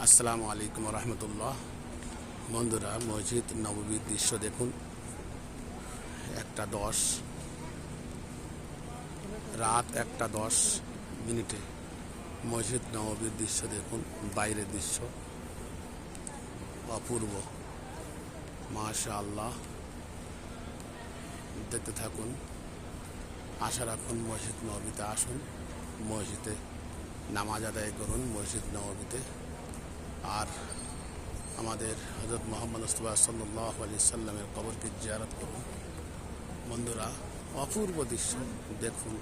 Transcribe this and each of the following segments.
আসসালামু আলাইকুম রহমতুল্লাহ। বন্ধুরা, মসজিদ নববীর দৃশ্য দেখুন। 1:10 রাত 1:10 মসজিদ নববীর দৃশ্য দেখুন। বাইরের দৃশ্য অপূর্ব, মাশাআল্লাহ। দেখতে থাকুন, আশা রাখুন মসজিদ নববীতে আসুন, মসজিদে নামাজ আদায় করুন মসজিদ নববীতে। আর আমাদের হযরত মুহাম্মদ মুস্তাফা সাল্লাল্লাহু আলাইহি সাল্লামের কবরকে জিয়ারত করুন। বন্ধুরা, অপূর্ব দৃশ্য দেখুন,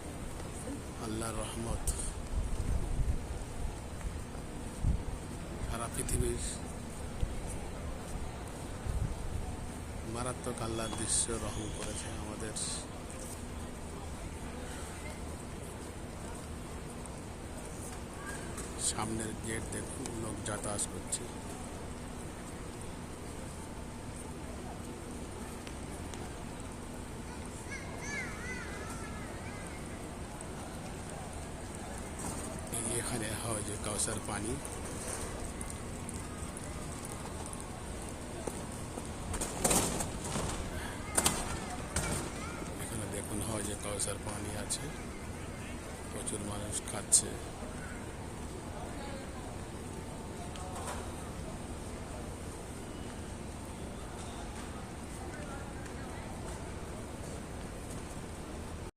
আল্লাহর রহমত সারা পৃথিবীর মারাত্মক আল্লাহর দৃশ্য রহম করেছে আমাদের। সামনের গেট দেখুন, লোক যাতায়াত করছে। এখানে হাউজে কাউসার পানি। এখানে দেখুন হাউজে কাউসার পানি আছে, প্রচুর মানুষ খাচ্ছে।